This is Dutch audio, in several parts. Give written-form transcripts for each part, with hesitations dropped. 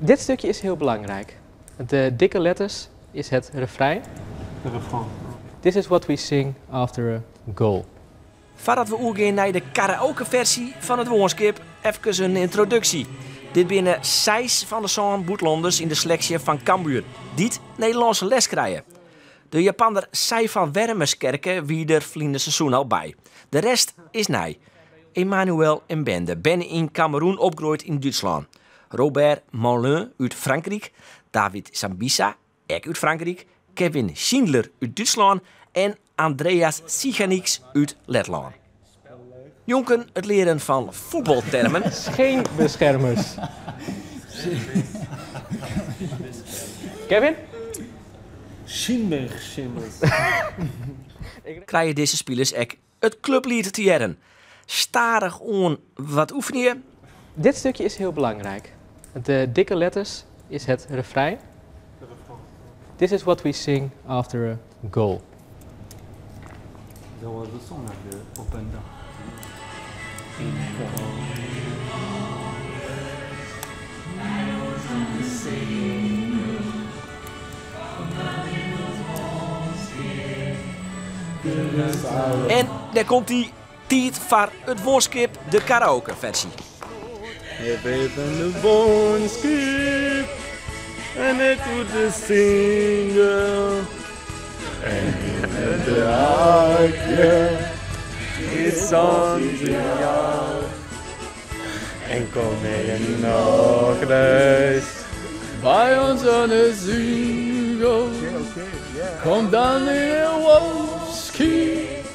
Dit stukje is heel belangrijk. De dikke letters is het refrein. This is what we sing after a goal. Voordat we overgaan naar de karaoke-versie van het woordenschip, even een introductie. Dit binnen 6 van de 7 boetlanders in de selectie van Cambuur, die het Nederlandse les krijgen. De Japaner Sai van Wermerskerken wie er vliegende seizoen al bij. De rest is nij. Emmanuel en Bende ben in Cameroen opgegroeid in Duitsland. Robert Moulin uit Frankrijk, David Sambisa, ook uit Frankrijk, Kevin Schindler uit Duitsland en Andreas Siganix uit Letland. Jonken het leren van voetbaltermen. Geen beschermers. Kevin? Schimmer. Krijgen deze spelers ook het clublied te jaren. Starig on wat oefen je? Dit stukje is heel belangrijk. De dikke letters is het refrein. This is what we sing after a goal. Dat was de song naar de Open Dag. En daar komt die tijd voor het woordenschip, de karaoke-versie. Je bent een woonskip en het doet de single. En in de haakje is zand in jou. En kom je nog eens bij ons aan de single. Kom dan in een woonskip,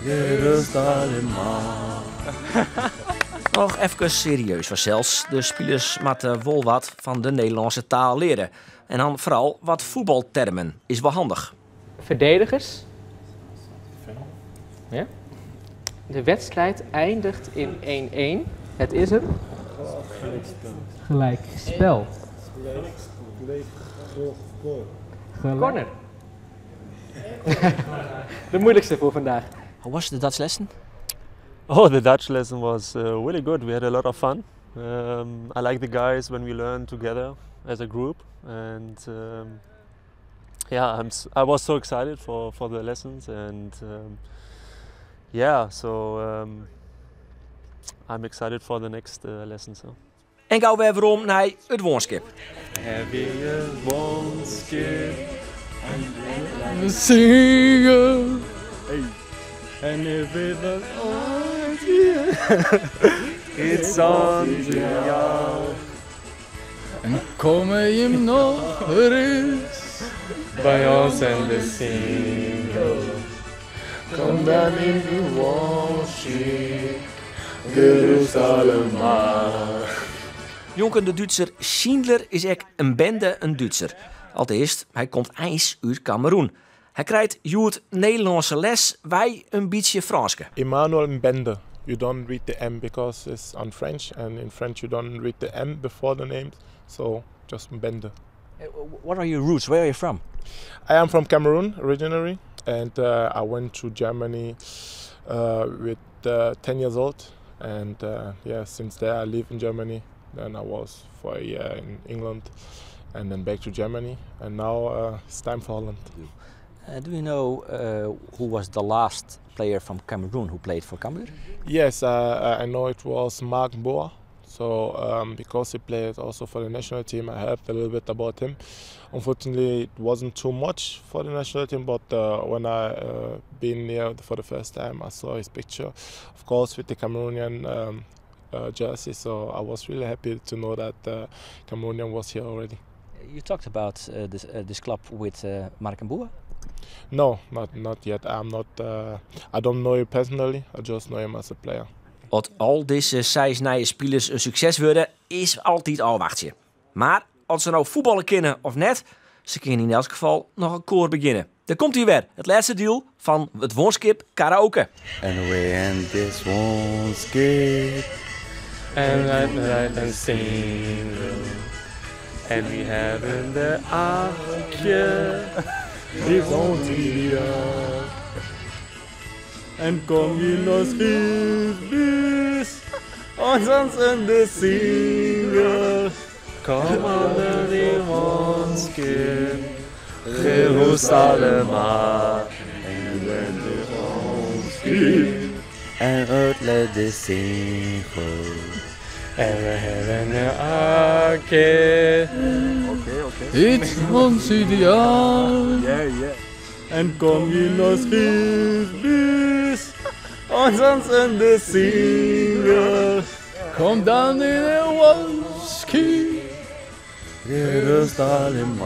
je rust allemaal. Nog even serieus voor zelfs. De spelers moeten wel wat van de Nederlandse taal leren. En dan vooral wat voetbaltermen is wel handig. Verdedigers. Ja? De wedstrijd eindigt in 1-1. Het is een gelijk spel. Corner. De moeilijkste voor vandaag. Hoe was de Dutch lesson? Oh, the Dutch lesson was really good. We had a lot of fun. I like the guys when we learn together as a group, and yeah, I was so excited for the lessons, and yeah, so I'm excited for the next lessons. So. En gauw weer om naar het woordenschip. Having a woonskip and a single. Hey. And if it was on it's on jou. En kom je nog eens bij ons en de single. Kom dan in de woonskip, gerust allemaal. Jonken de Duitser Schindler is echt een bende een Duitser. Allereerst, hij komt ijs uit Cameroen. Hij krijgt het Nederlandse les, wij een beetje Franske. Emmanuel Mbende. You don't read the M because it's on French, and in French you don't read the M before the names, so just Mbende. What are your roots? Where are you from? I am from Cameroon originally, and I went to Germany with 10 years old, and yeah, since there I live in Germany. Then I was for a year in England, and then back to Germany, and now it's time for Holland. Do you know who was the last player from Cameroon who played for Cambuur? Yes, I know it was Mark Boa. So because he played also for the national team, I heard a little bit about him. Unfortunately, it wasn't too much for the national team, but when I been here for the first time, I saw his picture, of course, with the Cameroonian jersey. So I was really happy to know that Cameroonian was here already. You talked about this club with Mark Boa? No, not yet. I don't know him personally. I just know him as a player. Als al deze 6 nieuwe spelers een succes worden, is altijd al wachtje. Maar als ze nou voetballen kunnen of net, ze kunnen in elk geval nog een koor beginnen. Daar komt hij weer, het laatste deel van het woordenschip karaoke. And we end this woonskip and single. And we have in the achtje is only en kom je nog eens ons in de single. Kom under die månskyn, Jerusalem En uitlet de single. En we hebben een arke. Iets ons ideaal. En kom je nog bis, ons in de single. Kom dan in de whisky. Jerusalem